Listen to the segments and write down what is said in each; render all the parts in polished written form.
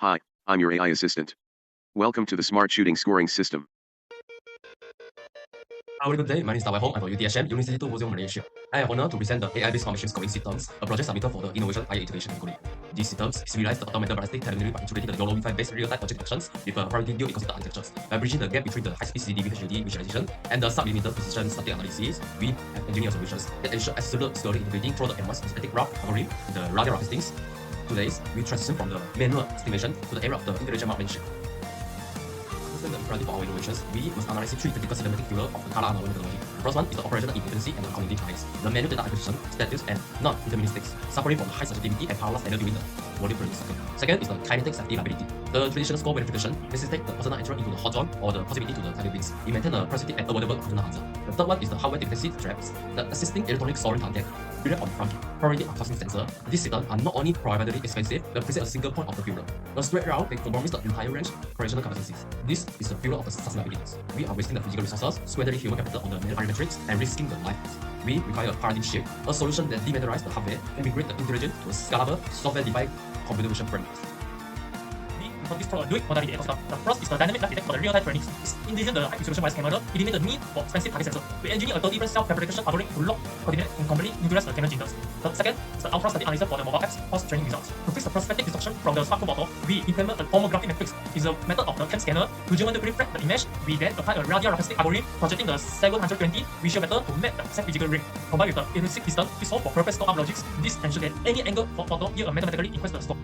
Hi, I'm your AI assistant. Welcome to the Smart Shooting Scoring System. Very good day. My name is Dawai Hong. I'm from UTHM, University of Museum Malaysia. I have honor to present the AI-based machine scoring systems, a project submitted for the Innovation Higher Education Colleague. These systems realize the automated ballistic telemetry by integrating the YOLO NV5-based real-time object detections with a priority dual ecosystem architectures. By bridging the gap between the high-speed CCTV HLD visualization and the sub-millimeter precision static analysis, we have engineered solutions that ensure absolute security integrating through the advanced static rough algorithm, the radial rough testings. Today, we transition from the manual estimation to the era of the intelligent marksmanship. The priority for our innovations, we must analyze three critical cinematic pillars of the color analog methodology. The first one is the operational efficiency and the cognitive bias. The manual data acquisition, status, and non-deterministics, suffering from the high sensitivity and power loss during the volume per second. Second is the kinetic safety liability. The traditional score verification necessitates the personal entry into the hot zone or the possibility to the target bins. We maintain a precision and avoidable optimal answer. The third one is the hardware dependency traps. The assisting electronic soaring target built on the front priority outcasting sensor. These systems are not only prohibitively expensive, they present a single point of the fuel. The straight route they compromise the entire range correctional capacities. This is the fuel of the sustainability. We are wasting the physical resources, squandering human capital on the parametrics, and risking the lives. We require a paradigm shift, a solution that dematerializes the hardware and migrate the intelligence to a scalable, software-defined computer vision framework. For this product, do it modality ecosystem. The first is the dynamic light detect for the real-time training. It's intelligent the high resolution wireless camera, eliminate the need for expensive target sensor. We engineer a 30 different self-fabrication algorithm to lock, coordinate, and completely neutralize the camera jitters. The second is the ultra-static analyzer for the mobile apps post-training results. To fix the prospective distortion from the smartphone photo, we implement a homographic matrix. It's a method of the cam scanner to geometrically reflect the image. We then apply a radial rough algorithm projecting the 720 visual vector to map the exact physical ring. Combined with the intrinsic distance, we solve for perfect score-up logics. This ensures that any angle for photo yield a mathematically equals the score.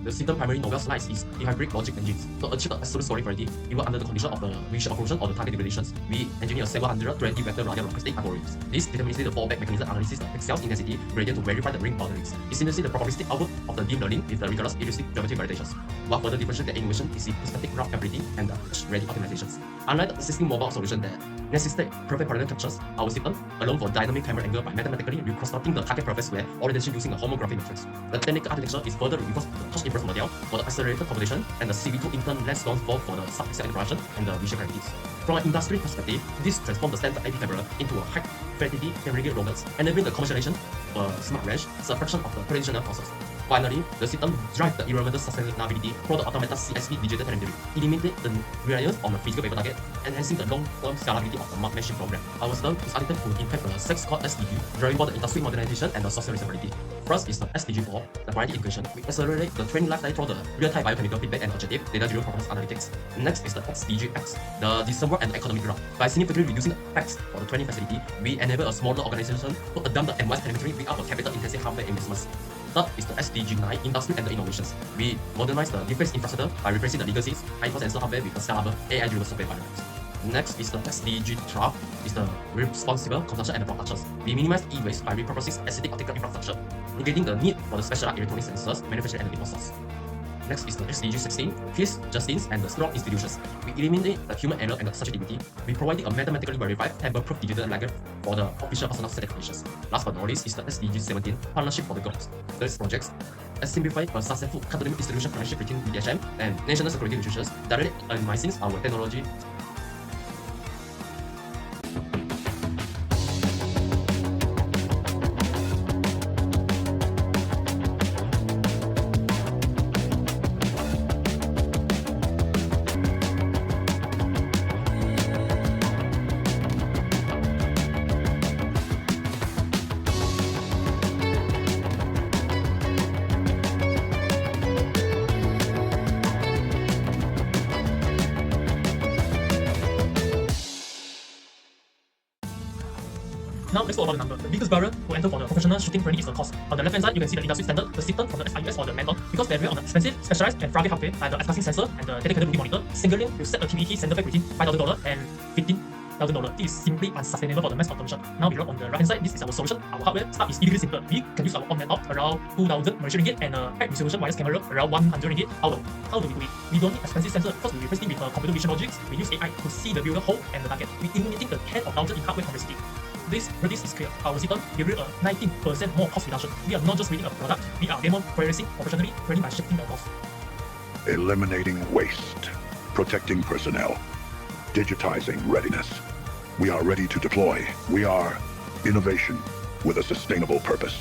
The system primary novel slice is hybrid logic engines. To achieve the absolute scoring quality, even under the condition of the visual occlusion or the target deviations, we engineer 720 vector radial logistic algorithms. This deterministically the fallback mechanism analyzes the pixels intensity gradient to verify the ring boundaries. It simulates the probabilistic output of the deep learning with the rigorous heuristic geometry validations. What further differentiates the innovation is the static graph capability and the ready optimizations. Unlike the existing mobile solution that necessitates perfect parameter captures, our system allows for dynamic camera angle by mathematically reconstructing the target perfect square orientation using a homographic matrix. The technical architecture is further reinforced with the touch inverse model for the accelerated computation and the CV2 intern lens scones for the sub-pixel interaction and the visual clarities. From an industry perspective, this transforms the standard IP camera into a high-fidelity camera robots, enabling the commercialization of a smart range as a fraction of the traditional process. Finally, the system drives the environmental sustainability through the automated CSV digital telemetry, eliminating the reliance on the physical paper target, enhancing the long-term scalability of the marksmanship program. Our system is architected to impact the 6 core SDG, driving for the industry modernization and the social responsibility. First is the SDG4, the priority integration. We accelerate the training lifetime through the real-time biochemical feedback and objective data-driven performance analytics. Next is the SDGX, the discover and economic graph. By significantly reducing the tax for the training facility, we enable a smaller organization to adopt the advanced telemetry without a capital-intensive hardware investments. Third is the SDG9, industry and the innovations. We modernize the defense infrastructure by replacing the legacies, hyper-sensor hardware with a scalable AI-driven software environment. Next is the SDG12, is the responsible consumption and the productions. We minimize e-waste by repurposing existing optical infrastructure, negating the need for the specialized electronic sensors manufactured and the process. Next is the SDG16, peace, justice, and the strong institutions. We eliminate the human error and the subjectivity. We provide a mathematically verified, tamper-proof digital ledger for the official personal certifications. Last but not least is the SDG17, partnership for the goals. These projects simplify a successful academic institution partnership between UTHM and national security institutions, directly minimizing our technology. Now let's talk about the number. The biggest barrier to enter for the professional shooting training is the cost. On the left hand side, you can see the industry standard, the system from the SIUS or the Menton. Because they rely on the expensive, specialized, and fragile hardware like the F-casting sensor and the dedicated movie monitor, singly will set a TBT sensor back between $5,000 and $15,000. This is simply unsustainable for the mass automation. Now below on the right hand side, this is our solution. Our hardware start is really simple. We can use our own laptop around 2,000 Malaysian ringgit and a high resolution wireless camera around 100 ringgit. How do we do it? We don't need expensive sensor because we replace it with computer vision logics. We use AI to see the viewer hole and the target. We eliminating the 10 of thousands in hardware complexity. This is clear. Our system gives a 19% more cost reduction. We are not just reading a product, we are demonstrating operationally training by shifting the cost. Eliminating waste, protecting personnel, digitizing readiness. We are ready to deploy. We are innovation with a sustainable purpose.